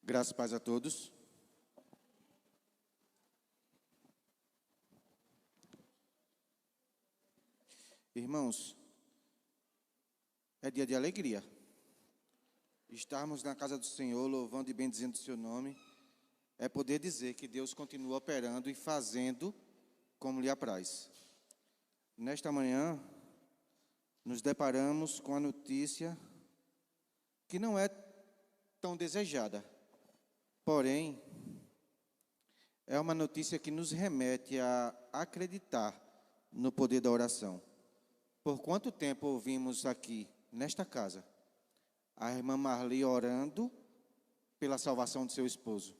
Graças e paz a todos. Irmãos, é dia de alegria. Estarmos na casa do Senhor, louvando e bendizendo o seu nome, é poder dizer que Deus continua operando e fazendo como lhe apraz. Nesta manhã, nos deparamos com a notícia que não é tão desejada, porém, é uma notícia que nos remete a acreditar no poder da oração. Por quanto tempo ouvimos aqui, nesta casa, a irmã Marli orando pela salvação de seu esposo?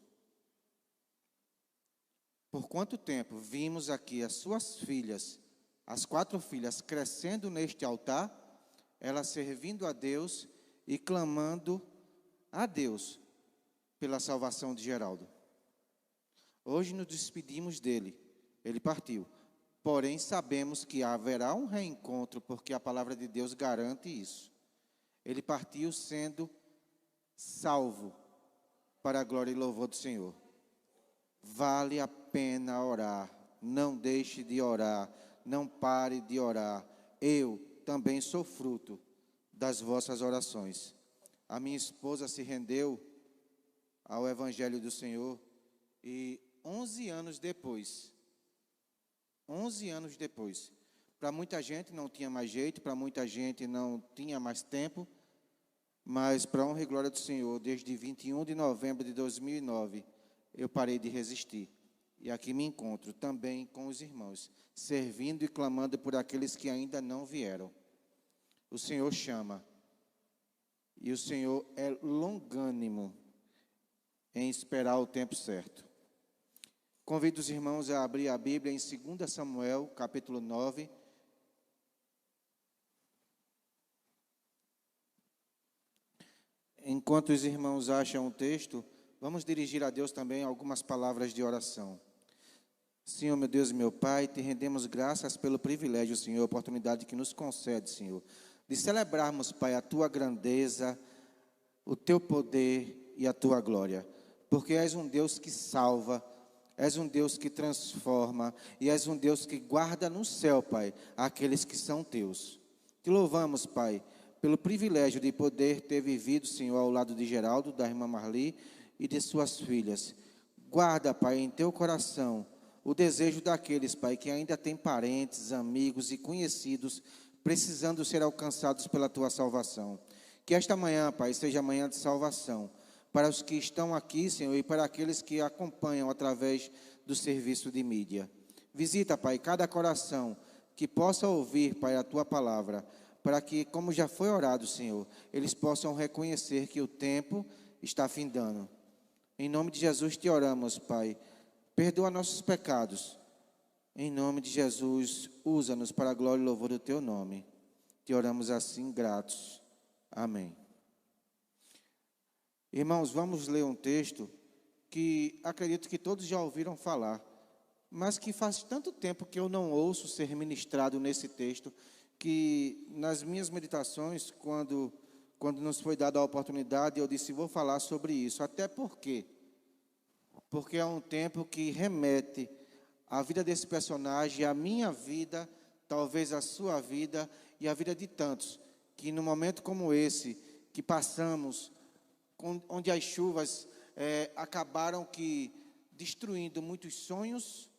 Por quanto tempo vimos aqui as suas filhas, as 4 filhas, crescendo neste altar, elas servindo a Deus e clamando a Deus pela salvação de Geraldo? Hoje nos despedimos dele, ele partiu. Porém, sabemos que haverá um reencontro, porque a palavra de Deus garante isso. Ele partiu sendo salvo para a glória e louvor do Senhor. Vale a pena orar, não deixe de orar, não pare de orar. Eu também sou fruto das vossas orações. A minha esposa se rendeu ao Evangelho do Senhor e 11 anos depois, para muita gente não tinha mais jeito, para muita gente não tinha mais tempo, mas para a honra e glória do Senhor, desde 21 de novembro de 2009, eu parei de resistir. E aqui me encontro também com os irmãos, servindo e clamando por aqueles que ainda não vieram. O Senhor chama, e o Senhor é longânimo em esperar o tempo certo. Convido os irmãos a abrir a Bíblia em 2 Samuel, capítulo 9. Enquanto os irmãos acham o texto, vamos dirigir a Deus também algumas palavras de oração. Senhor, meu Deus e meu Pai, te rendemos graças pelo privilégio, Senhor, a oportunidade que nos concede, Senhor, de celebrarmos, Pai, a tua grandeza, o teu poder e a tua glória, porque és um Deus que salva, és um Deus que transforma e és um Deus que guarda no céu, Pai, aqueles que são teus. Te louvamos, Pai, pelo privilégio de poder ter vivido, Senhor, ao lado de Geraldo, da irmã Marli e de suas filhas. Guarda, Pai, em teu coração o desejo daqueles, Pai, que ainda têm parentes, amigos e conhecidos precisando ser alcançados pela tua salvação. Que esta manhã, Pai, seja manhã de salvação para os que estão aqui, Senhor, e para aqueles que acompanham através do serviço de mídia. Visita, Pai, cada coração que possa ouvir, Pai, a tua palavra, para que, como já foi orado, Senhor, eles possam reconhecer que o tempo está findando. Em nome de Jesus te oramos, Pai. Perdoa nossos pecados. Em nome de Jesus, usa-nos para a glória e louvor do teu nome. Te oramos assim, gratos. Amém. Irmãos, vamos ler um texto que acredito que todos já ouviram falar, mas que faz tanto tempo que eu não ouço ser ministrado nesse texto, que nas minhas meditações, quando nos foi dada a oportunidade, eu disse, vou falar sobre isso. Até porque é um tempo que remete à vida desse personagem, à minha vida, talvez à sua vida e à vida de tantos, que num momento como esse, que passamos, onde as chuvas acabaram que destruindo muitos sonhos,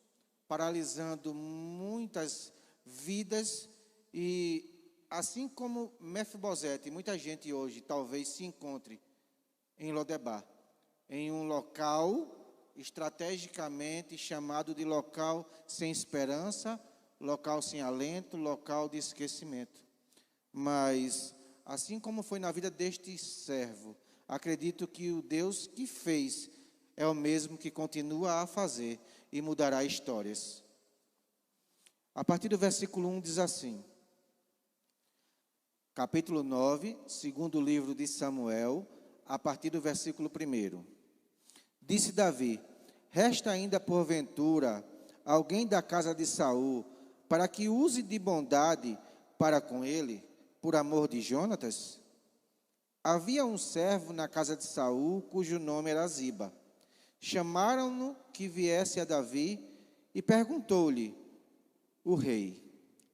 paralisando muitas vidas, e assim como Mefibosete, muita gente hoje talvez se encontre em Lodebar, em um local estrategicamente chamado de local sem esperança, local sem alento, local de esquecimento. Mas, assim como foi na vida deste servo, acredito que o Deus que fez é o mesmo que continua a fazer e mudará histórias. A partir do versículo 1 diz assim, capítulo 9, segundo livro de Samuel, a partir do versículo 1. Disse Davi, resta ainda porventura alguém da casa de Saul, para que use de bondade para com ele, por amor de Jonatas? Havia um servo na casa de Saul, cujo nome era Ziba. Chamaram-no que viesse a Davi e perguntou-lhe o rei: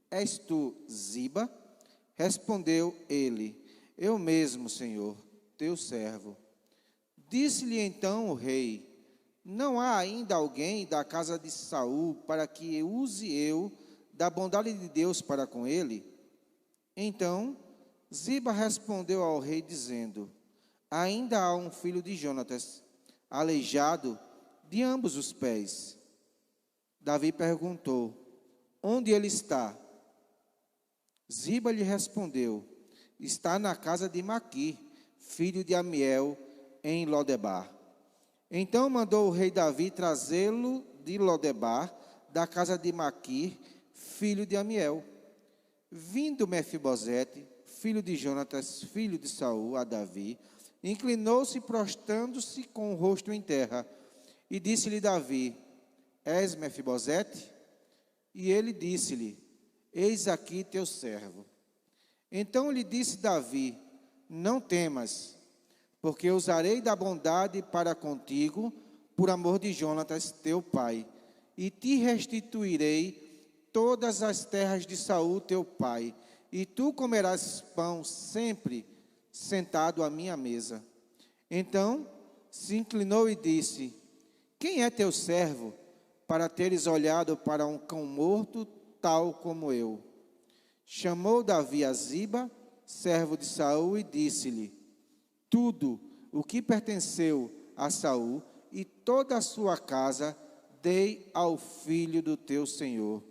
És tu Ziba? Respondeu ele: Eu mesmo, Senhor, teu servo. Disse-lhe então o rei: Não há ainda alguém da casa de Saul para que use eu da bondade de Deus para com ele? Então Ziba respondeu ao rei, dizendo: Ainda há um filho de Jonatas, aleijado de ambos os pés. Davi perguntou: Onde ele está? Ziba lhe respondeu: Está na casa de Maquir, filho de Amiel, em Lodebar. Então mandou o rei Davi trazê-lo de Lodebar, da casa de Maquir, filho de Amiel. Vindo Mefibosete, filho de Jonatas, filho de Saul, a Davi, inclinou-se, prostrando-se com o rosto em terra, e disse-lhe Davi: És Mefibosete? E ele disse-lhe: Eis aqui teu servo. Então lhe disse Davi: Não temas, porque usarei da bondade para contigo, por amor de Jonatas, teu pai, e te restituirei todas as terras de Saul, teu pai, e tu comerás pão sempre sentado à minha mesa. Então se inclinou e disse: Quem é teu servo, para teres olhado para um cão morto, tal como eu? Chamou Davi a Ziba, servo de Saul, e disse-lhe: Tudo o que pertenceu a Saul e toda a sua casa dei ao filho do teu senhor.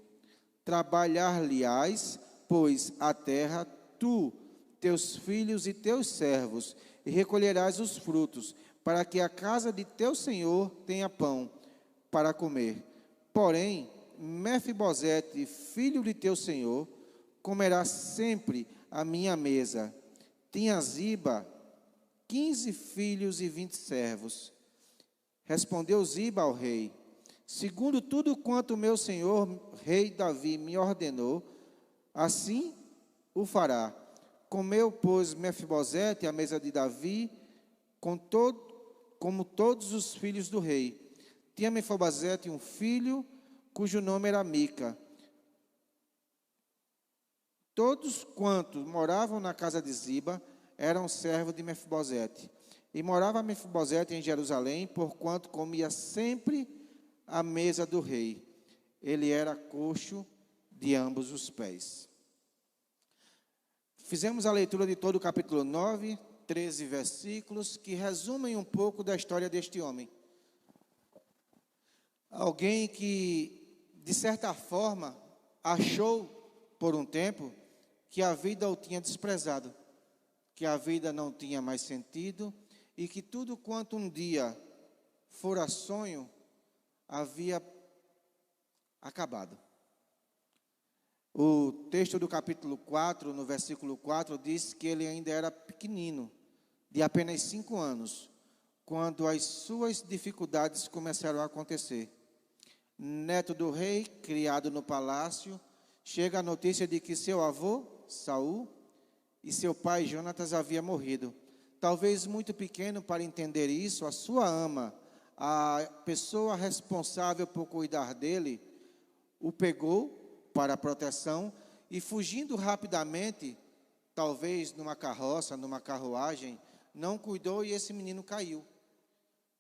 Trabalhar-lhe-ás, pois, a terra, tu, teus filhos e teus servos, e recolherás os frutos, para que a casa de teu senhor tenha pão para comer. Porém, Mefibosete, filho de teu senhor, comerá sempre à minha mesa. Tinha Ziba 15 filhos e 20 servos. Respondeu Ziba ao rei: Segundo tudo quanto meu senhor, rei Davi, me ordenou, assim o fará. Comeu, pois, Mefibosete à mesa de Davi, como todos os filhos do rei. Tinha Mefibosete um filho, cujo nome era Mica. Todos quantos moravam na casa de Ziba eram servos de Mefibosete. E morava Mefibosete em Jerusalém, porquanto comia sempre à mesa do rei. Ele era coxo de ambos os pés. Fizemos a leitura de todo o capítulo 9, 13 versículos, que resumem um pouco da história deste homem. Alguém que, de certa forma, achou por um tempo que a vida o tinha desprezado, que a vida não tinha mais sentido e que tudo quanto um dia fora sonho havia acabado. O texto do capítulo 4, no versículo 4, diz que ele ainda era pequenino, de apenas 5 anos, quando as suas dificuldades começaram a acontecer. Neto do rei, criado no palácio, chega a notícia de que seu avô, Saul, e seu pai, Jonatas, havia morrido. Talvez muito pequeno para entender isso, a sua ama, a pessoa responsável por cuidar dele, o pegou para a proteção e, fugindo rapidamente, talvez numa carroça, numa carruagem, não cuidou e esse menino caiu.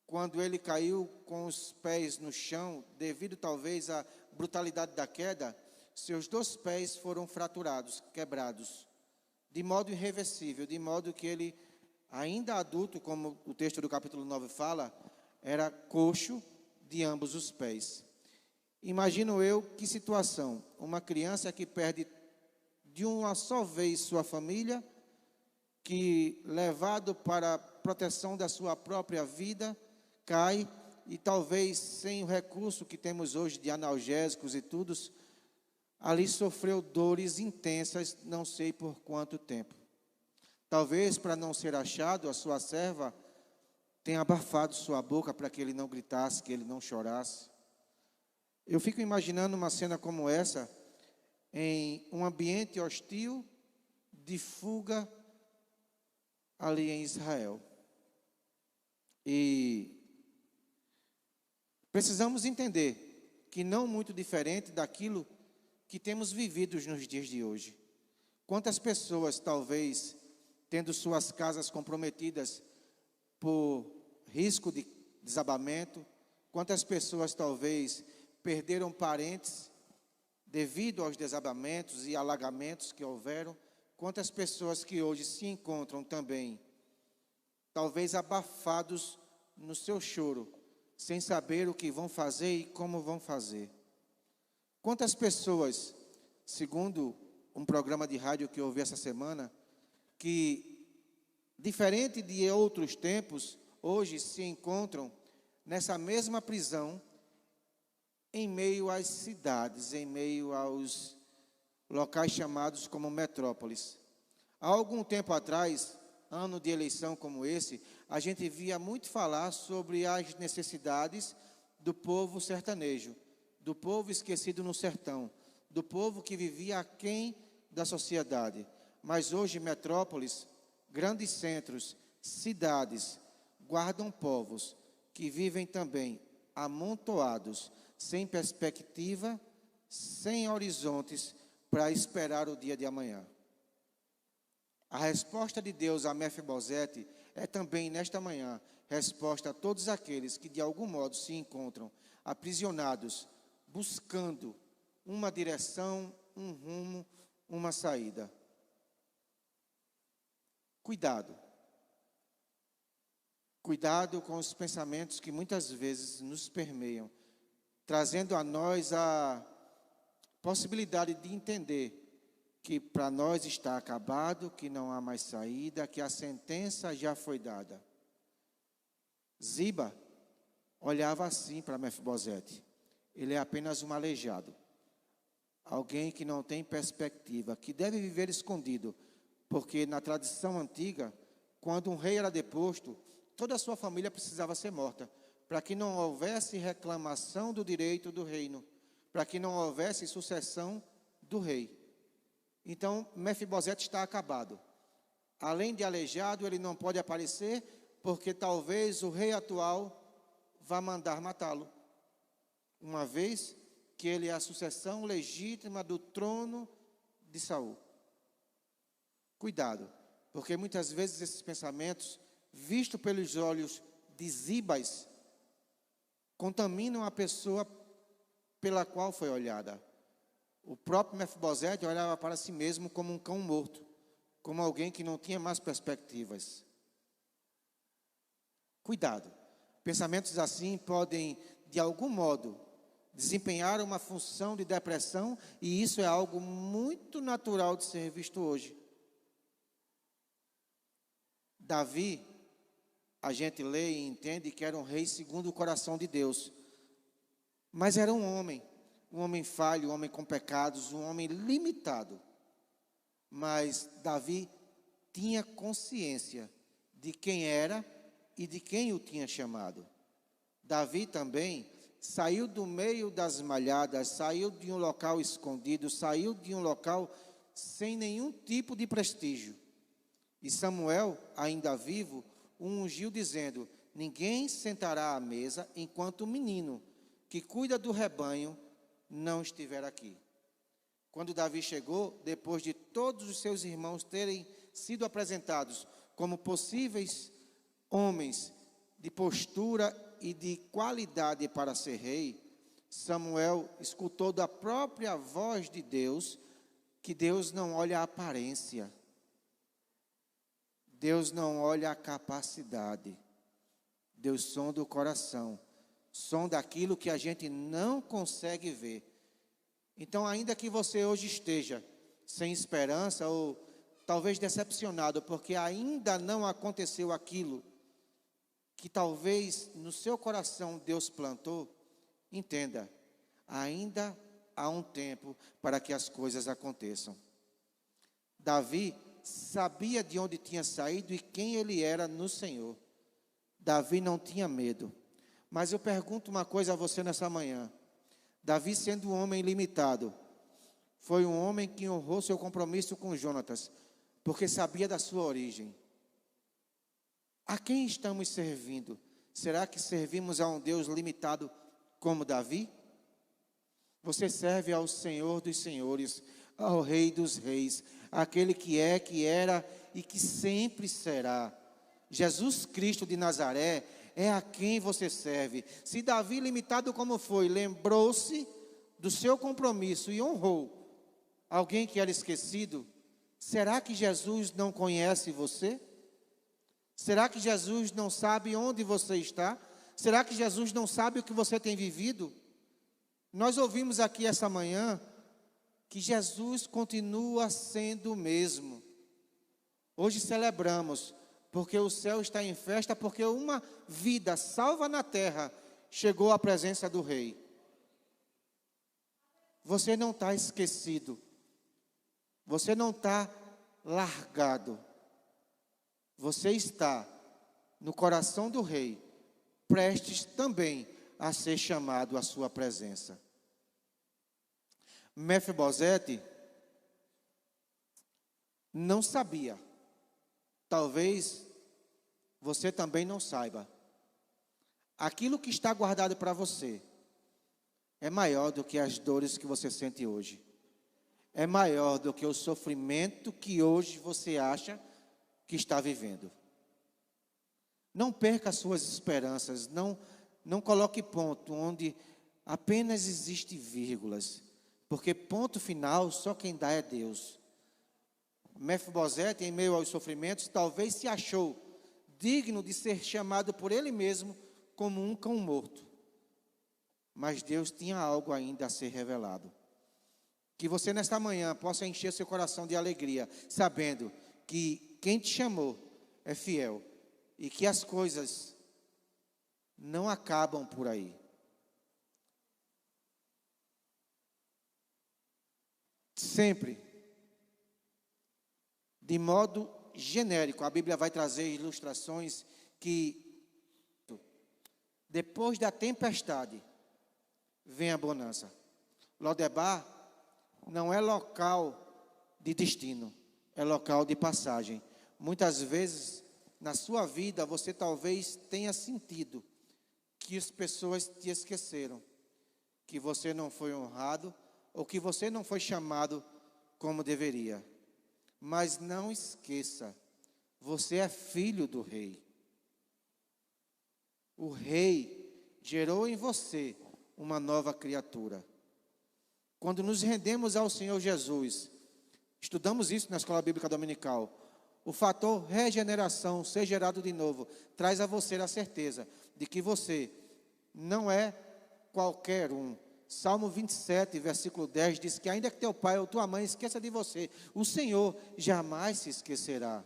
Quando ele caiu com os pés no chão, devido talvez à brutalidade da queda, seus 2 pés foram fraturados, quebrados, de modo irreversível, de modo que ele, ainda adulto, como o texto do capítulo 9 fala, era coxo de ambos os pés. Imagino eu que situação, uma criança que perde de uma só vez sua família, que levado para a proteção da sua própria vida, cai e talvez sem o recurso que temos hoje de analgésicos e tudo, ali sofreu dores intensas, não sei por quanto tempo. Talvez para não ser achado, a sua serva tenha abafado sua boca para que ele não gritasse, que ele não chorasse. Eu fico imaginando uma cena como essa, em um ambiente hostil, de fuga, ali em Israel. E precisamos entender que não muito diferente daquilo que temos vivido nos dias de hoje. Quantas pessoas, talvez, tendo suas casas comprometidas por risco de desabamento, quantas pessoas, talvez, perderam parentes devido aos desabamentos e alagamentos que houveram, quantas pessoas que hoje se encontram também, talvez abafados no seu choro, sem saber o que vão fazer e como vão fazer. Quantas pessoas, segundo um programa de rádio que eu ouvi essa semana, que, diferente de outros tempos, hoje se encontram nessa mesma prisão, em meio às cidades, em meio aos locais chamados como metrópoles. Há algum tempo atrás, ano de eleição como esse, a gente via muito falar sobre as necessidades do povo sertanejo, do povo esquecido no sertão, do povo que vivia aquém da sociedade. Mas hoje metrópoles, grandes centros, cidades, guardam povos que vivem também amontoados, sem perspectiva, sem horizontes para esperar o dia de amanhã. A resposta de Deus a Mefibosete é também, nesta manhã, resposta a todos aqueles que de algum modo se encontram aprisionados, buscando uma direção, um rumo, uma saída. Cuidado. Cuidado com os pensamentos que muitas vezes nos permeiam, trazendo a nós a possibilidade de entender que para nós está acabado, que não há mais saída, que a sentença já foi dada. Ziba olhava assim para Mefibosete. Ele é apenas um aleijado, alguém que não tem perspectiva, que deve viver escondido, porque na tradição antiga, quando um rei era deposto, toda a sua família precisava ser morta, para que não houvesse reclamação do direito do reino, para que não houvesse sucessão do rei. Então, Mefibosete está acabado. Além de aleijado, ele não pode aparecer, porque talvez o rei atual vá mandar matá-lo, uma vez que ele é a sucessão legítima do trono de Saul. Cuidado, porque muitas vezes esses pensamentos, vistos pelos olhos de Zibas, contaminam a pessoa pela qual foi olhada. O próprio Mefibosete olhava para si mesmo como um cão morto, como alguém que não tinha mais perspectivas. Cuidado, pensamentos assim podem, de algum modo, desempenhar uma função de depressão, e isso é algo muito natural de ser visto hoje. Davi, a gente lê e entende que era um rei segundo o coração de Deus, mas era um homem falho, um homem com pecados, um homem limitado. Mas Davi tinha consciência de quem era e de quem o tinha chamado. Davi também saiu do meio das malhadas, saiu de um local escondido, saiu de um local sem nenhum tipo de prestígio. E Samuel, ainda vivo, o ungiu dizendo: ninguém sentará à mesa enquanto o menino que cuida do rebanho não estiver aqui. Quando Davi chegou, depois de todos os seus irmãos terem sido apresentados como possíveis homens de postura e de qualidade para ser rei, Samuel escutou da própria voz de Deus que Deus não olha a aparência, Deus não olha a capacidade, Deus sonda o coração, sonda aquilo que a gente não consegue ver. Então, ainda que você hoje esteja sem esperança ou talvez decepcionado, porque ainda não aconteceu aquilo que talvez no seu coração Deus plantou, entenda, ainda há um tempo para que as coisas aconteçam. Davi sabia de onde tinha saído e quem ele era no Senhor. Davi não tinha medo. Mas eu pergunto uma coisa a você nessa manhã. Davi, sendo um homem limitado, foi um homem que honrou seu compromisso com Jonatas, porque sabia da sua origem. A quem estamos servindo? Será que servimos a um Deus limitado como Davi? Você serve ao Senhor dos Senhores, ao Rei dos Reis, aquele que é, que era e que sempre será. Jesus Cristo de Nazaré é a quem você serve. Se Davi, limitado como foi, lembrou-se do seu compromisso e honrou alguém que era esquecido, será que Jesus não conhece você? Será que Jesus não sabe onde você está? Será que Jesus não sabe o que você tem vivido? Nós ouvimos aqui essa manhã que Jesus continua sendo o mesmo. Hoje celebramos, porque o céu está em festa, porque uma vida salva na terra chegou à presença do Rei. Você não está esquecido. Você não está largado. Você está no coração do Rei, prestes também a ser chamado à sua presença. Mefibosete não sabia. Talvez você também não saiba. Aquilo que está guardado para você é maior do que as dores que você sente hoje. É maior do que o sofrimento que hoje você acha que está vivendo. Não perca as suas esperanças, não coloque ponto onde apenas existe vírgulas, porque ponto final só quem dá é Deus. Mefibosete, em meio aos sofrimentos, talvez se achou digno de ser chamado por ele mesmo como um cão morto. Mas Deus tinha algo ainda a ser revelado. Que você nesta manhã possa encher seu coração de alegria, sabendo que quem te chamou é fiel e que as coisas não acabam por aí. Sempre, de modo genérico, a Bíblia vai trazer ilustrações que depois da tempestade vem a bonança. Lodebar não é local de destino, é local de passagem. Muitas vezes, na sua vida, você talvez tenha sentido que as pessoas te esqueceram, que você não foi honrado, ou que você não foi chamado como deveria. Mas não esqueça, você é filho do Rei. O Rei gerou em você uma nova criatura. Quando nos rendemos ao Senhor Jesus, estudamos isso na Escola Bíblica Dominical, o fator regeneração, ser gerado de novo, traz a você a certeza de que você não é qualquer um. Salmo 27, versículo 10, diz que ainda que teu pai ou tua mãe esqueça de você, o Senhor jamais se esquecerá.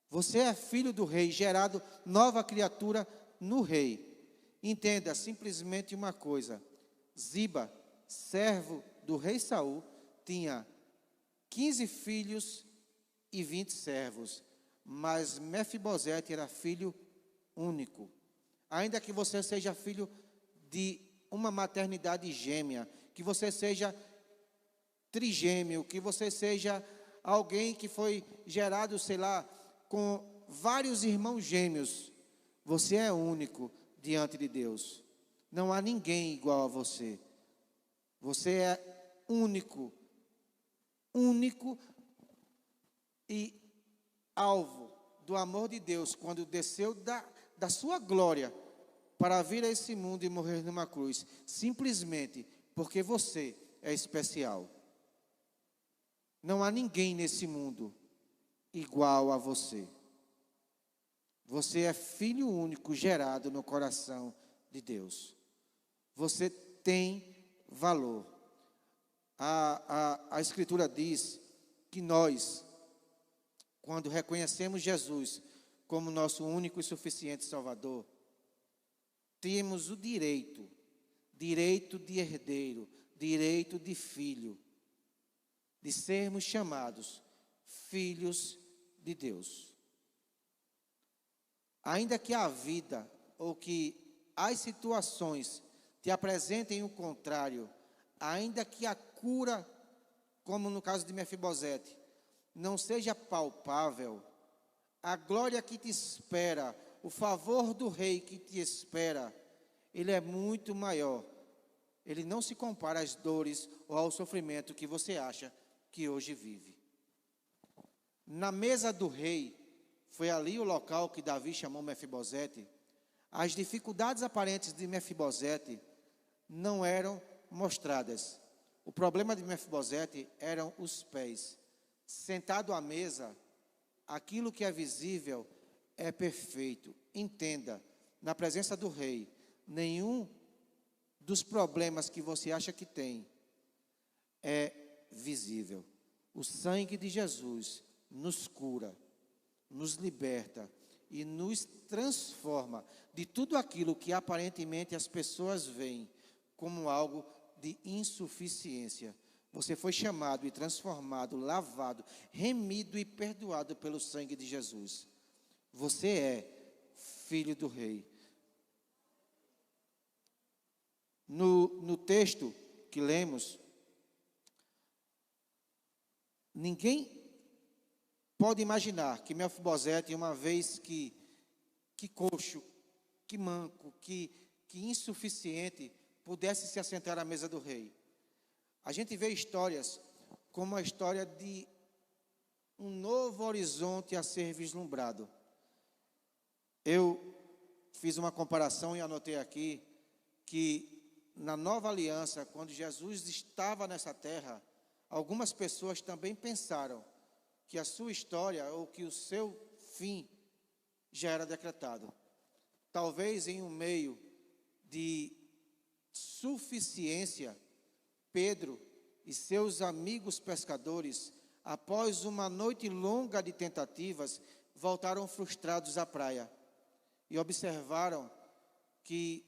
Você é filho do Rei, gerado nova criatura no Rei. Entenda simplesmente uma coisa: Ziba, servo do rei Saul, tinha 15 filhos e 20 servos, mas Mefibosete era filho único. Ainda que você seja filho de uma maternidade gêmea, que você seja trigêmeo, que você seja alguém que foi gerado, sei lá, com vários irmãos gêmeos, você é único diante de Deus. Não há ninguém igual a você. Você é único e alvo do amor de Deus, quando desceu da sua glória para vir a esse mundo e morrer numa cruz, simplesmente porque você é especial. Não há ninguém nesse mundo igual a você. Você é filho único gerado no coração de Deus. Você tem valor. A Escritura diz que nós, quando reconhecemos Jesus como nosso único e suficiente Salvador, temos o direito de herdeiro, direito de filho, de sermos chamados filhos de Deus. Ainda que a vida ou que as situações te apresentem o contrário, ainda que a cura, como no caso de Mefibosete, não seja palpável, a glória que te espera, o favor do rei que te espera, ele é muito maior. Ele não se compara às dores ou ao sofrimento que você acha que hoje vive. Na mesa do rei, foi ali o local que Davi chamou Mefibosete. As dificuldades aparentes de Mefibosete não eram mostradas. O problema de Mefibosete eram os pés. Sentado à mesa, aquilo que é visível é perfeito. Entenda, na presença do rei, nenhum dos problemas que você acha que tem é visível. O sangue de Jesus nos cura, nos liberta e nos transforma de tudo aquilo que aparentemente as pessoas veem como algo de insuficiência. Você foi chamado e transformado, lavado, remido e perdoado pelo sangue de Jesus. Você é filho do rei. No texto que lemos, ninguém pode imaginar que Mefibosete, uma vez que coxo, que manco, que insuficiente, pudesse se assentar à mesa do rei. A gente vê histórias como a história de um novo horizonte a ser vislumbrado. Eu fiz uma comparação e anotei aqui que na nova aliança, quando Jesus estava nessa terra, algumas pessoas também pensaram que a sua história ou que o seu fim já era decretado. Talvez em um meio de suficiência, Pedro e seus amigos pescadores, após uma noite longa de tentativas, voltaram frustrados à praia e observaram que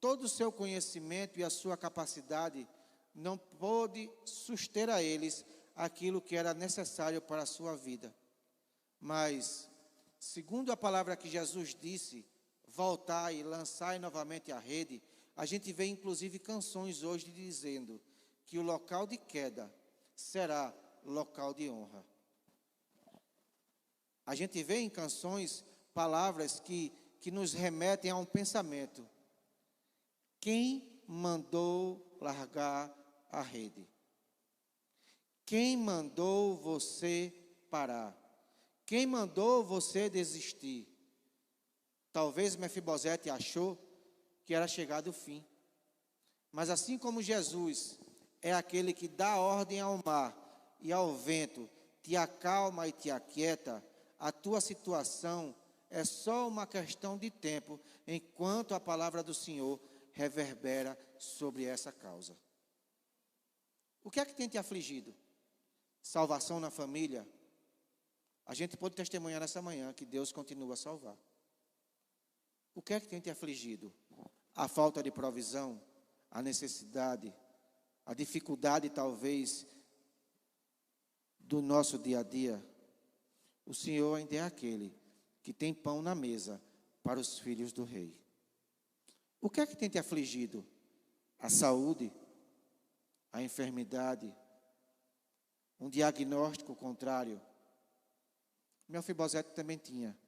todo o seu conhecimento e a sua capacidade não pôde suster a eles aquilo que era necessário para a sua vida. Mas, segundo a palavra que Jesus disse, voltai e lançai novamente a rede, a gente vê inclusive canções hoje dizendo que o local de queda será local de honra. A gente vê em canções palavras que nos remetem a um pensamento. Quem mandou largar a rede? Quem mandou você parar? Quem mandou você desistir? Talvez Mefibosete achou que era chegado o fim. Mas assim como Jesus é aquele que dá ordem ao mar e ao vento, te acalma e te aquieta, a tua situação é só uma questão de tempo, enquanto a palavra do Senhor reverbera sobre essa causa. O que é que tem te afligido? Salvação na família? A gente pode testemunhar nessa manhã que Deus continua a salvar. O que é que tem te afligido? A falta de provisão, a necessidade, a dificuldade talvez do nosso dia a dia. O Senhor ainda é aquele que tem pão na mesa para os filhos do rei. O que é que tem te afligido? A saúde, a enfermidade, um diagnóstico contrário. Mefibosete também tinha,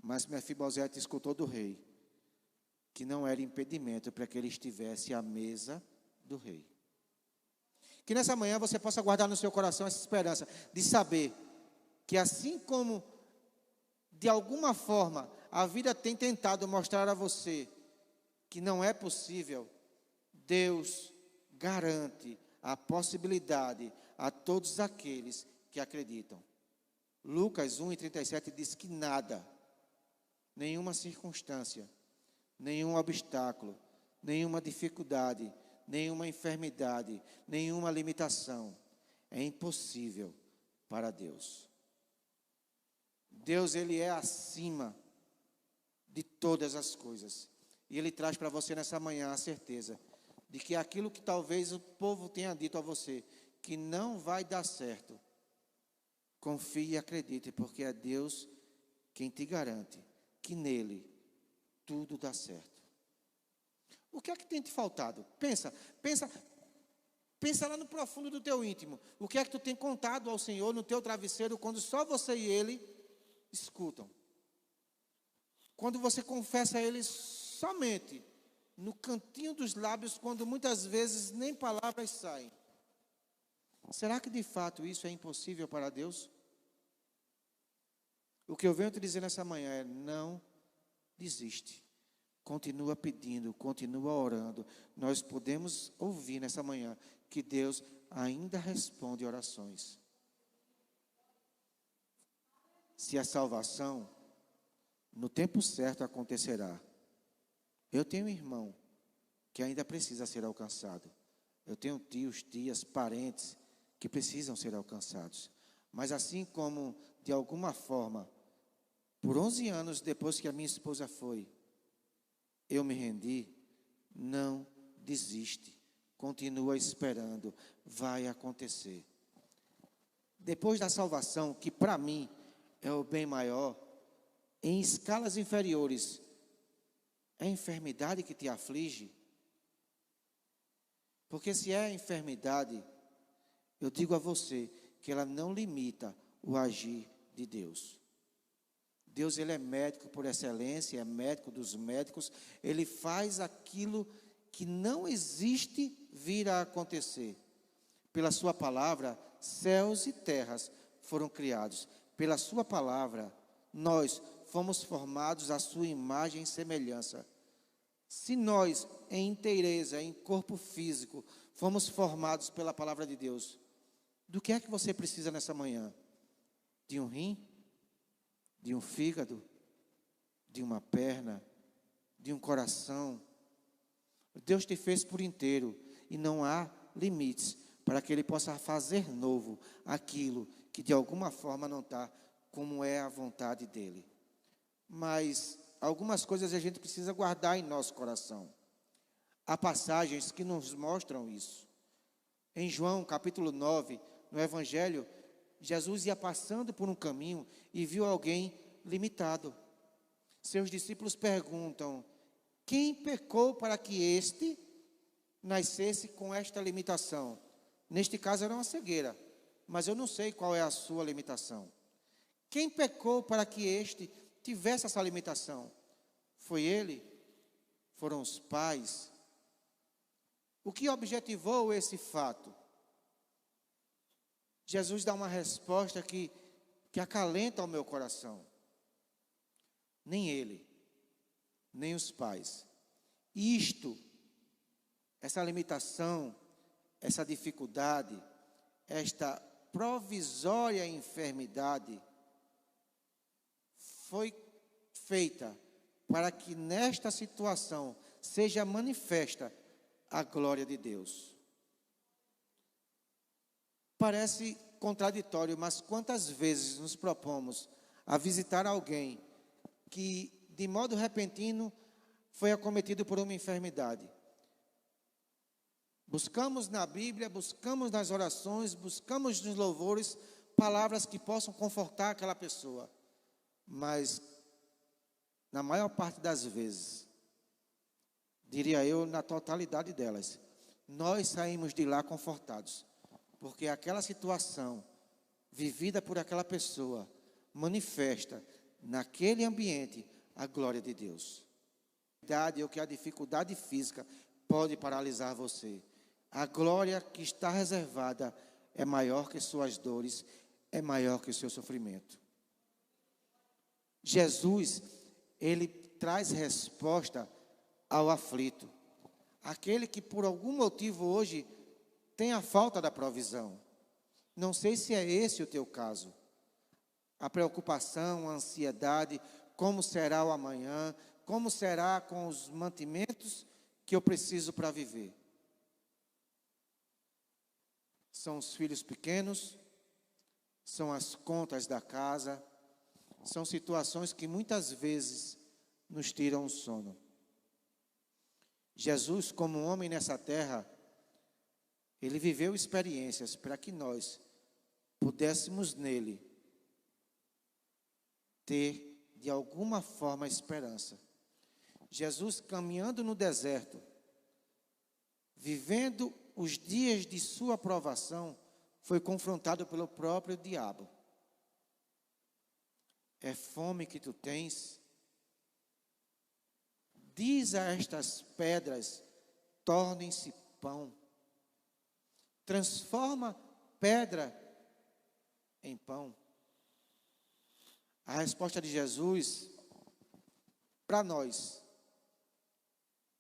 mas Mefibosete escutou do rei que não era impedimento para que ele estivesse à mesa do rei. Que nessa manhã você possa guardar no seu coração essa esperança de saber que assim como de alguma forma a vida tem tentado mostrar a você que não é possível, Deus garante a possibilidade a todos aqueles que acreditam. Lucas 1:37 diz que nada, nenhuma circunstância, nenhum obstáculo, nenhuma dificuldade, nenhuma enfermidade, nenhuma limitação é impossível para Deus. Deus, Ele é acima de todas as coisas. E Ele traz para você nessa manhã a certeza de que aquilo que talvez o povo tenha dito a você, que não vai dar certo, confie e acredite, porque é Deus quem te garante que nele tudo dá certo. O que é que tem te faltado? Pensa lá no profundo do teu íntimo. O que é que tu tem contado ao Senhor no teu travesseiro quando só você e Ele escutam. Quando você confessa a Ele somente no cantinho dos lábios, quando muitas vezes nem palavras saem. Será que de fato isso é impossível para Deus? O que eu venho te dizer nessa manhã é: não desiste. Continua pedindo, continua orando. Nós podemos ouvir nessa manhã que Deus ainda responde orações. Se a salvação, no tempo certo, acontecerá. Eu tenho um irmão que ainda precisa ser alcançado. Eu tenho tios, tias, parentes que precisam ser alcançados. Mas assim como, de alguma forma, por 11 anos depois que a minha esposa foi, eu me rendi, não desiste. Continua esperando, vai acontecer. Depois da salvação, que para mim é o bem maior, em escalas inferiores, é a enfermidade que te aflige? Porque se é a enfermidade, eu digo a você que ela não limita o agir de Deus. Deus, Ele é médico por excelência, é médico dos médicos. Ele faz aquilo que não existe vir a acontecer. Pela sua palavra, céus e terras foram criados. Pela sua palavra, nós fomos formados à sua imagem e semelhança. Se nós, em inteireza, em corpo físico, fomos formados pela palavra de Deus, do que é que você precisa nessa manhã? De um rim? De um fígado? De uma perna? De um coração? Deus te fez por inteiro e não há limites para que Ele possa fazer novo aquilo que de alguma forma não está como é a vontade dEle. Mas algumas coisas a gente precisa guardar em nosso coração. Há passagens que nos mostram isso. Em João capítulo 9, no Evangelho, Jesus ia passando por um caminho e viu alguém limitado. Seus discípulos perguntam: quem pecou para que este nascesse com esta limitação? Neste caso era uma cegueira, mas eu não sei qual é a sua limitação. Quem pecou para que este tivesse essa limitação? Foi ele? Foram os pais? O que objetivou esse fato? Jesus dá uma resposta que acalenta o meu coração. Nem ele, nem os pais. Essa limitação, essa dificuldade, esta provisória enfermidade, foi feita para que nesta situação seja manifesta a glória de Deus. Parece contraditório, mas quantas vezes nos propomos a visitar alguém que, de modo repentino, foi acometido por uma enfermidade? Buscamos na Bíblia, buscamos nas orações, buscamos nos louvores palavras que possam confortar aquela pessoa. Mas, na maior parte das vezes, diria eu, na totalidade delas, nós saímos de lá confortados. Porque aquela situação vivida por aquela pessoa manifesta naquele ambiente a glória de Deus. Ou que a dificuldade física pode paralisar você. A glória que está reservada é maior que suas dores, é maior que o seu sofrimento. Jesus, Ele traz resposta ao aflito. Aquele que por algum motivo hoje tem a falta da provisão. Não sei se é esse o teu caso. A preocupação, a ansiedade, como será o amanhã, como será com os mantimentos que eu preciso para viver. São os filhos pequenos, são as contas da casa, são situações que muitas vezes nos tiram o sono. Jesus, como homem nessa terra, Ele viveu experiências para que nós pudéssemos nele ter, de alguma forma, esperança. Jesus, caminhando no deserto, vivendo os dias de sua provação, foi confrontado pelo próprio diabo. É fome que tu tens? Diz a estas pedras, tornem-se pão. Transforma pedra em pão. A resposta de Jesus, para nós,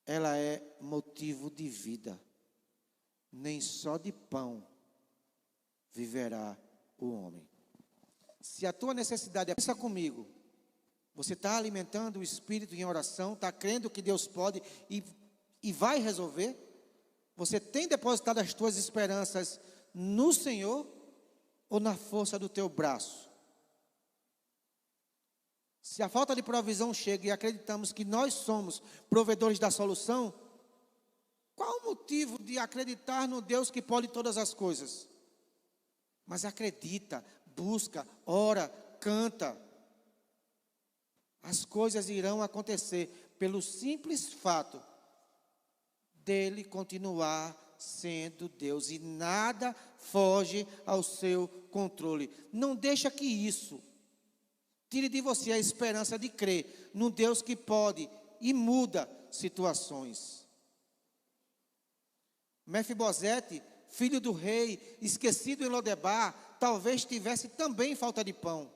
ela é motivo de vida. Nem só de pão viverá o homem. Se a tua necessidade é, pensa comigo, você está alimentando o Espírito em oração, está crendo que Deus pode e vai resolver? Você tem depositado as tuas esperanças no Senhor ou na força do teu braço? Se a falta de provisão chega e acreditamos que nós somos provedores da solução, qual o motivo de acreditar no Deus que pode todas as coisas? Mas acredita, busca, ora, canta. As coisas irão acontecer pelo simples fato dele continuar sendo Deus e nada foge ao seu controle. Não deixa que isso tire de você a esperança de crer no Deus que pode e muda situações. Mefibosete, filho do rei, esquecido em Lodebar, talvez tivesse também falta de pão.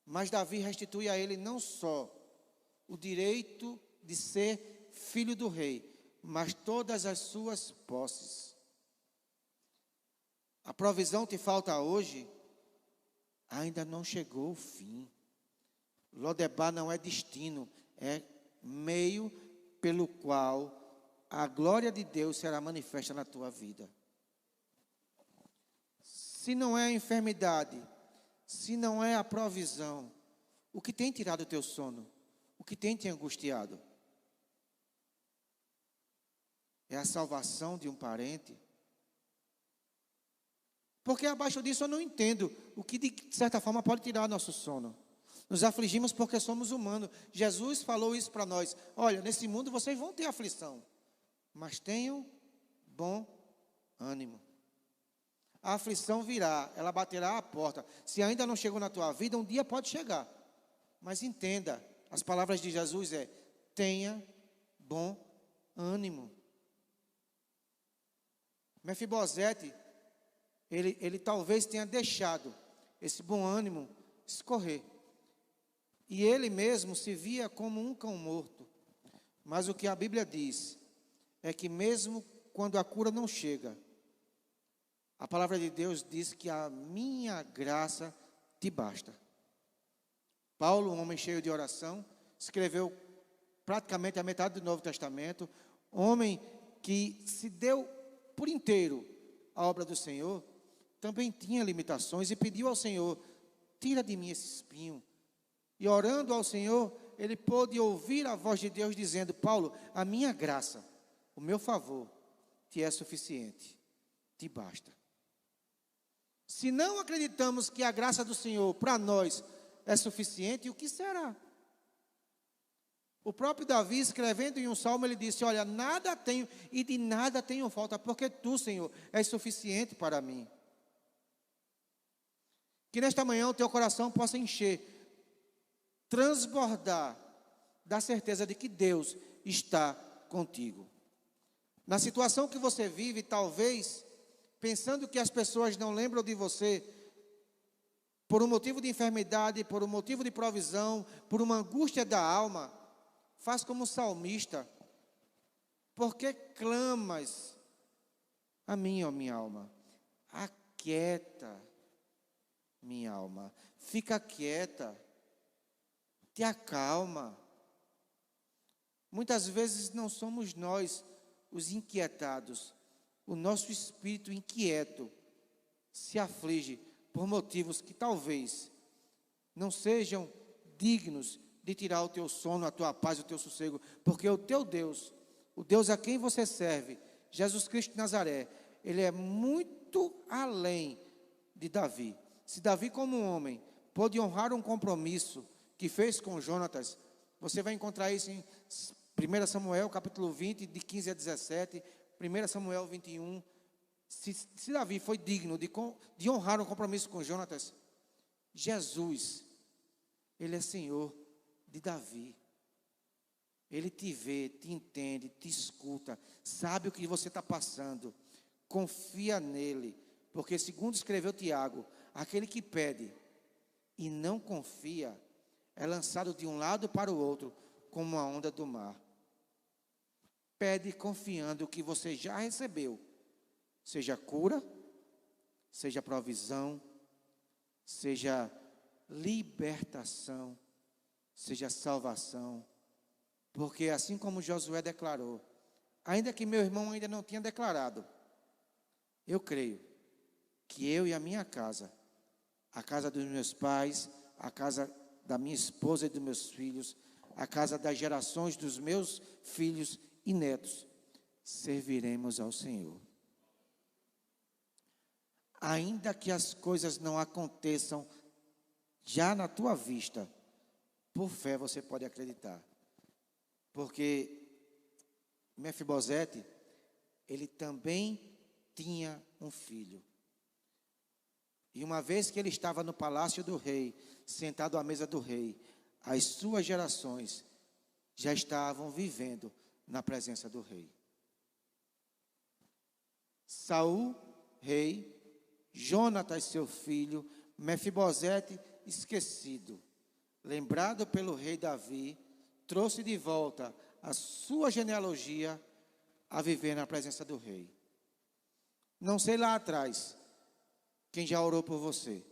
Mas Davi restitui a ele não só o direito de ser filho do rei, mas todas as suas posses. A provisão te falta hoje, ainda não chegou o fim. Lodebar não é destino, é meio pelo qual a glória de Deus será manifesta na tua vida. Se não é a enfermidade, se não é a provisão, o que tem tirado o teu sono? O que tem te angustiado? É a salvação de um parente? Porque abaixo disso eu não entendo o que de certa forma pode tirar nosso sono. Nos afligimos porque somos humanos. Jesus falou isso para nós. Olha, nesse mundo vocês vão ter aflição, mas tenham bom ânimo. A aflição virá, ela baterá à porta. Se ainda não chegou na tua vida, um dia pode chegar. Mas entenda, as palavras de Jesus é: tenha bom ânimo. Mefibosete, ele talvez tenha deixado esse bom ânimo escorrer. E ele mesmo se via como um cão morto. Mas o que a Bíblia diz é que mesmo quando a cura não chega, a palavra de Deus diz que a minha graça te basta. Paulo, um homem cheio de oração, escreveu praticamente a metade do Novo Testamento, homem que se deu por inteiro à obra do Senhor, também tinha limitações e pediu ao Senhor: tira de mim esse espinho. E orando ao Senhor, ele pôde ouvir a voz de Deus dizendo: Paulo, a minha graça, o meu favor, te é suficiente, te basta. Se não acreditamos que a graça do Senhor para nós é suficiente, o que será? O próprio Davi, escrevendo em um salmo, ele disse: olha, nada tenho e de nada tenho falta, porque tu, Senhor, és suficiente para mim. Que nesta manhã o teu coração possa encher, transbordar da certeza de que Deus está contigo. Na situação que você vive, talvez, pensando que as pessoas não lembram de você, por um motivo de enfermidade, por um motivo de provisão, por uma angústia da alma, faz como o salmista: porque clamas a mim, ó minha alma? Aquieta, minha alma, fica quieta, te acalma. Muitas vezes não somos nós os inquietados, o nosso espírito inquieto se aflige por motivos que talvez não sejam dignos de tirar o teu sono, a tua paz, o teu sossego, porque o teu Deus, o Deus a quem você serve, Jesus Cristo de Nazaré, ele é muito além de Davi. Se Davi, como um homem, pôde honrar um compromisso que fez com Jonatas, você vai encontrar isso em 1 Samuel, capítulo 20, de 15 a 17, 1 Samuel 21. Se Davi foi digno de honrar um compromisso com Jonatas, Jesus Ele é Senhor de Davi. Ele te vê, te entende, te escuta, sabe o que você está passando. Confia nele, porque segundo escreveu Tiago, aquele que pede e não confia é lançado de um lado para o outro como uma onda do mar. Pede confiando que você já recebeu, seja cura, seja provisão, seja libertação, seja salvação. Porque assim como Josué declarou, ainda que meu irmão ainda não tinha declarado, eu creio que eu e a minha casa, a casa dos meus pais, a casa da minha esposa e dos meus filhos, a casa das gerações dos meus filhos e netos, serviremos ao Senhor. Ainda que as coisas não aconteçam já na tua vista, por fé você pode acreditar. Porque Mefibosete, ele também tinha um filho. E uma vez que ele estava no palácio do rei, sentado à mesa do rei, as suas gerações já estavam vivendo na presença do rei. Saul, rei, Jonatas, seu filho, Mefibosete, esquecido, lembrado pelo rei Davi, trouxe de volta a sua genealogia a viver na presença do rei. Não sei lá atrás, quem já orou por você?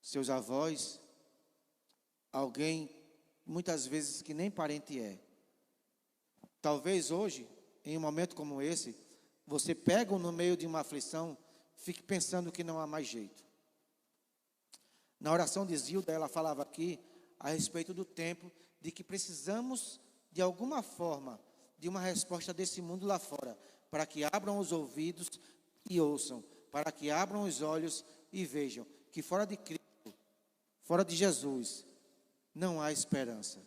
Seus avós? Alguém, muitas vezes, que nem parente é. Talvez hoje, em um momento como esse, você pega no meio de uma aflição, fique pensando que não há mais jeito. Na oração de Zilda, ela falava aqui a respeito do tempo de que precisamos, de alguma forma, de uma resposta desse mundo lá fora, para que abram os ouvidos e ouçam, para que abram os olhos e vejam que fora de Cristo, fora de Jesus, não há esperança.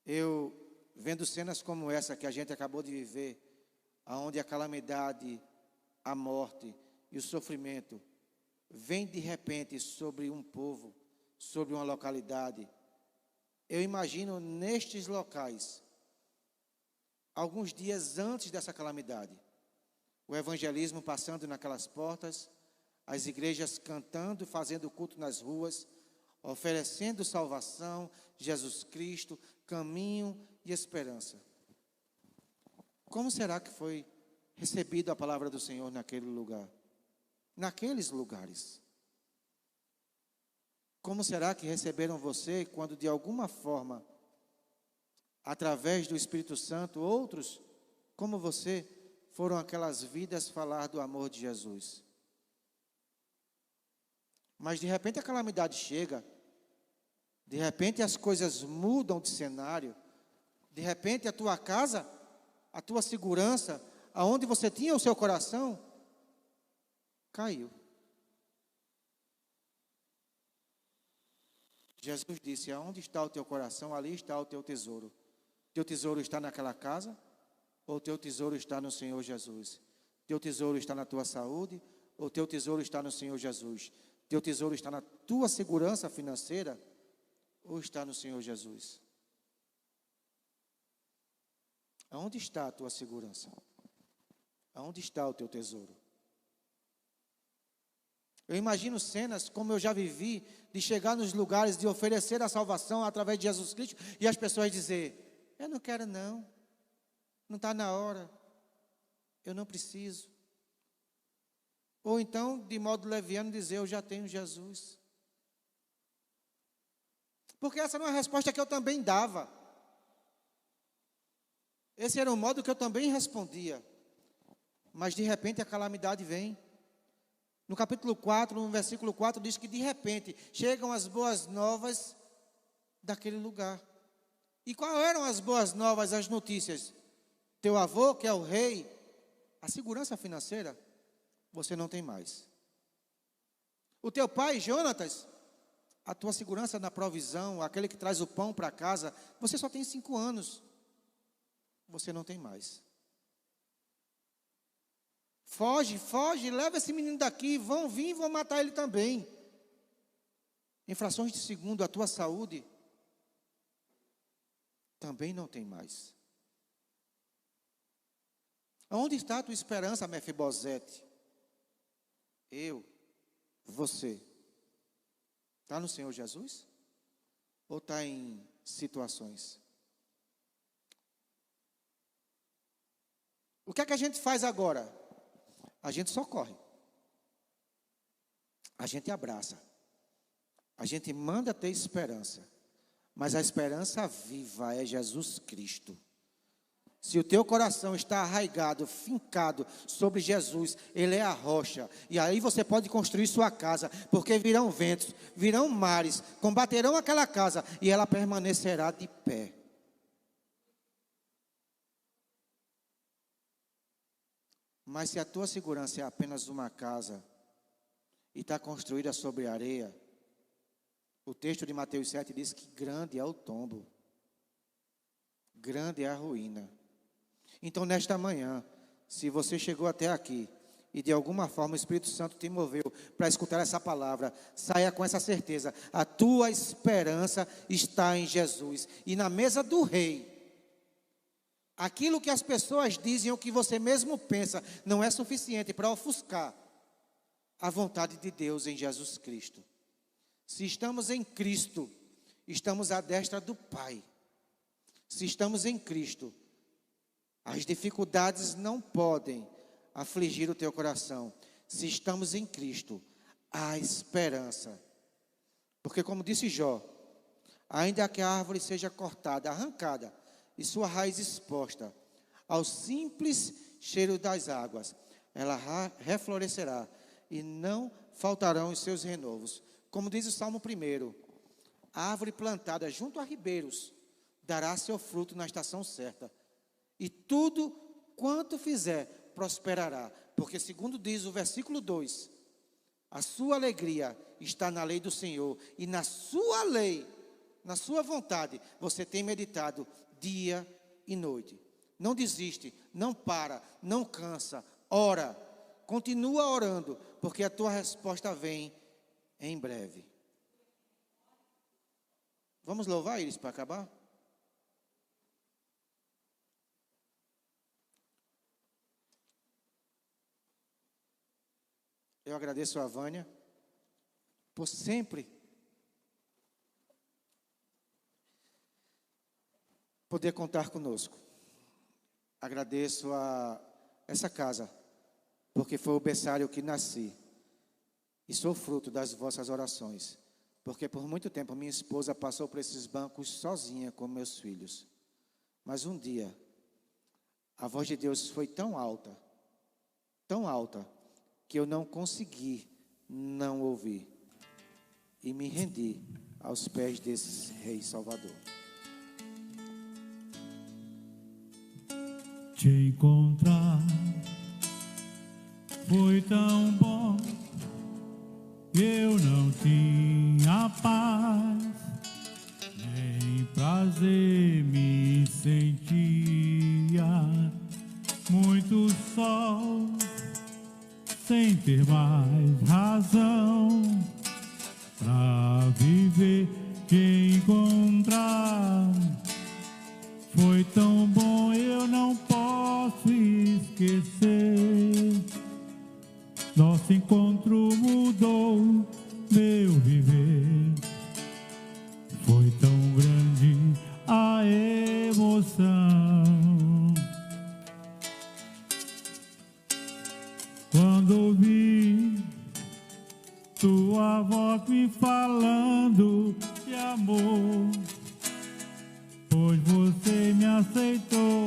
Eu, vendo cenas como essa que a gente acabou de viver, onde a calamidade, a morte e o sofrimento vem de repente sobre um povo, sobre uma localidade, eu imagino nestes locais, alguns dias antes dessa calamidade, o evangelismo passando naquelas portas, as igrejas cantando, fazendo culto nas ruas, oferecendo salvação, Jesus Cristo, caminho e esperança. Como será que foi recebida a palavra do Senhor naquele lugar? Naqueles lugares. Como será que receberam você quando de alguma forma, através do Espírito Santo, outros, como você, foram aquelas vidas falar do amor de Jesus? Mas de repente a calamidade chega, de repente as coisas mudam de cenário, de repente a tua casa, a tua segurança, aonde você tinha o seu coração, caiu. Jesus disse, aonde está o teu coração, ali está o teu tesouro. Teu tesouro está naquela casa, ou teu tesouro está no Senhor Jesus? Teu tesouro está na tua saúde, ou teu tesouro está no Senhor Jesus? Teu tesouro está na tua segurança financeira, ou está no Senhor Jesus? Aonde está a tua segurança? Aonde está o teu tesouro? Eu imagino cenas como eu já vivi, de chegar nos lugares, de oferecer a salvação através de Jesus Cristo, e as pessoas dizer, eu não quero não está na hora, eu não preciso. Ou então, de modo leviano, dizer, eu já tenho Jesus. Porque essa não é a resposta que eu também dava. Esse era o modo que eu também respondia. Mas de repente a calamidade vem. No capítulo 4, no versículo 4, diz que de repente chegam as boas novas daquele lugar. E quais eram as boas novas, as notícias? Teu avô, que é o rei, a segurança financeira, você não tem mais. O teu pai, Jonatas, a tua segurança na provisão, aquele que traz o pão para casa, você só tem 5 anos. Você não tem mais. Foge, leva esse menino daqui, vão vir e vão matar ele também. em frações de segundo, a tua saúde também não tem mais. Onde está a tua esperança, Mefibosete? Eu, você, está no Senhor Jesus? Ou está em situações? O que é que a gente faz agora? A gente socorre. A gente abraça. A gente manda ter esperança. Mas a esperança viva é Jesus Cristo. Se o teu coração está arraigado, fincado sobre Jesus, Ele é a rocha. E aí você pode construir sua casa, porque virão ventos, virão mares, combaterão aquela casa e ela permanecerá de pé. Mas se a tua segurança é apenas uma casa e está construída sobre areia, o texto de Mateus 7 diz que grande é o tombo, grande é a ruína. Então, nesta manhã, se você chegou até aqui e de alguma forma o Espírito Santo te moveu para escutar essa palavra, saia com essa certeza: a tua esperança está em Jesus. E na mesa do Rei, aquilo que as pessoas dizem, o que você mesmo pensa, não é suficiente para ofuscar a vontade de Deus em Jesus Cristo. Se estamos em Cristo, estamos à destra do Pai. Se estamos em Cristo, as dificuldades não podem afligir o teu coração. Se estamos em Cristo, há esperança. Porque como disse Jó, ainda que a árvore seja cortada, arrancada, e sua raiz exposta ao simples cheiro das águas, ela reflorescerá e não faltarão os seus renovos. Como diz o Salmo 1, a árvore plantada junto a ribeiros dará seu fruto na estação certa. E tudo quanto fizer prosperará. Porque segundo diz o versículo 2, a sua alegria está na lei do Senhor. E na sua lei, na sua vontade, você tem meditado dia e noite. Não desiste, não para, não cansa, ora. Continua orando, porque a tua resposta vem em breve. Vamos louvar eles para acabar? Eu agradeço a Vânia por sempre poder contar conosco. Agradeço a essa casa, porque foi o berçário que nasci. E sou fruto das vossas orações. Porque por muito tempo minha esposa passou por esses bancos sozinha com meus filhos. Mas um dia, a voz de Deus foi tão alta, que eu não consegui não ouvir. E me rendi aos pés desse Rei Salvador. Te encontrar foi tão bom, eu não tinha paz, nem prazer me sentia, muito sol, sem ter mais razão pra viver, te encontrar. Foi tão bom, eu não posso esquecer. Nosso encontro mudou meu viver. Foi tão grande a emoção. Quando ouvi tua voz me falando de amor, pois você me aceitou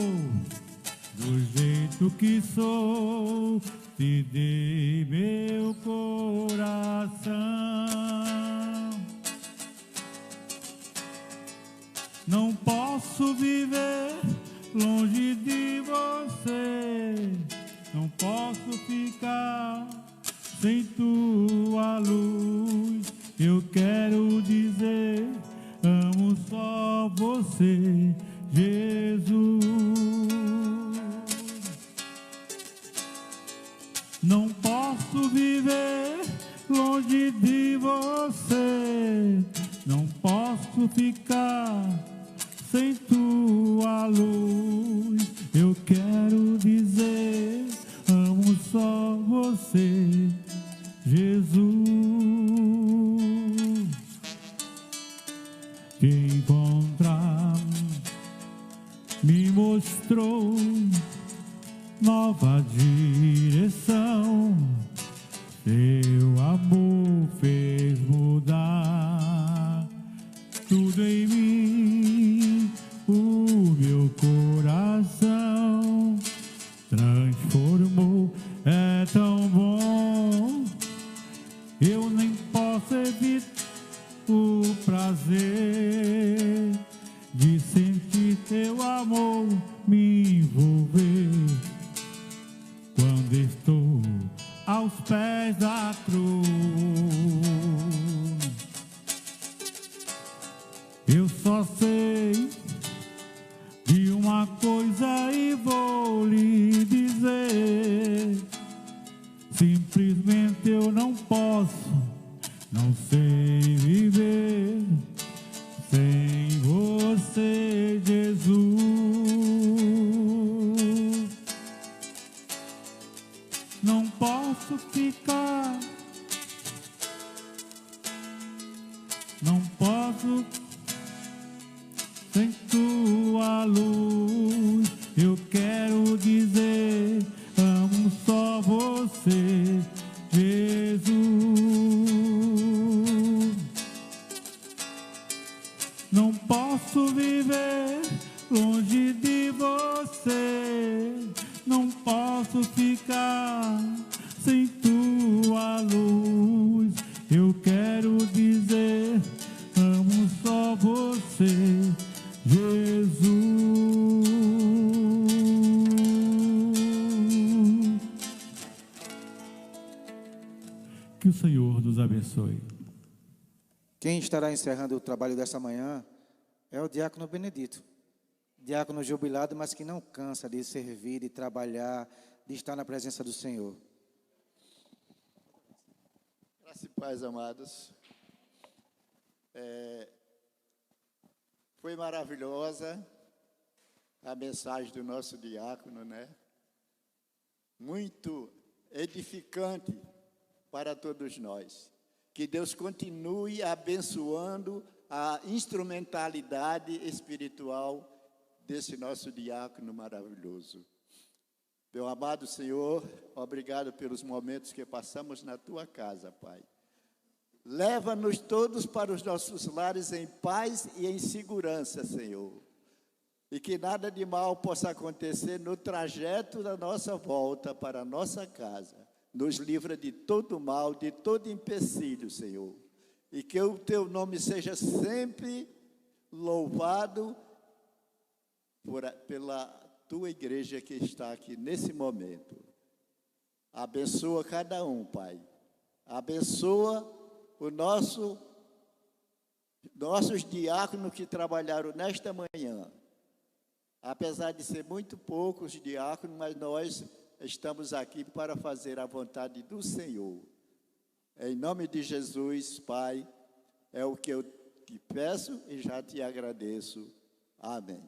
do jeito que sou, te dei meu coração. Não posso viver longe de você, não posso ficar sem tua luz. Eu quero dizer, amo só você, Jesus. Não posso viver longe de você, mostrou nova direção. Teu amor fez mudar tudo em mim, o meu coração transformou. É tão bom, eu nem posso evitar o prazer de sentir teu amor me envolver quando estou aos pés da cruz. Eu só sei de uma coisa e vou lhe dizer: simplesmente eu não posso, não sei viver sem você, Jesus. Não posso ficar, não posso sem tua luz. Eu quero dizer, amo só você, Jesus. Não posso viver longe de você, não posso ficar sem tua luz. Eu quero dizer, amo só você, Jesus. Que o Senhor nos abençoe. Quem estará encerrando o trabalho dessa manhã é o diácono Benedito. Diácono jubilado, mas que não cansa de servir, de trabalhar, de estar na presença do Senhor. Graças e paz, amados. Foi maravilhosa a mensagem do nosso diácono, né? Muito edificante para todos nós. Que Deus continue abençoando a instrumentalidade espiritual desse nosso diácono maravilhoso. Meu amado Senhor, obrigado pelos momentos que passamos na Tua casa, Pai. Leva-nos todos para os nossos lares em paz e em segurança, Senhor. E que nada de mal possa acontecer no trajeto da nossa volta para a nossa casa. Nos livra de todo mal, de todo empecilho, Senhor. E que o Teu nome seja sempre louvado pela Tua igreja que está aqui nesse momento. Abençoa cada um, Pai. Abençoa nossos diáconos que trabalharam nesta manhã. Apesar de ser muito poucos diáconos, mas nós estamos aqui para fazer a vontade do Senhor. Em nome de Jesus, Pai, é o que eu te peço e já te agradeço. Amém.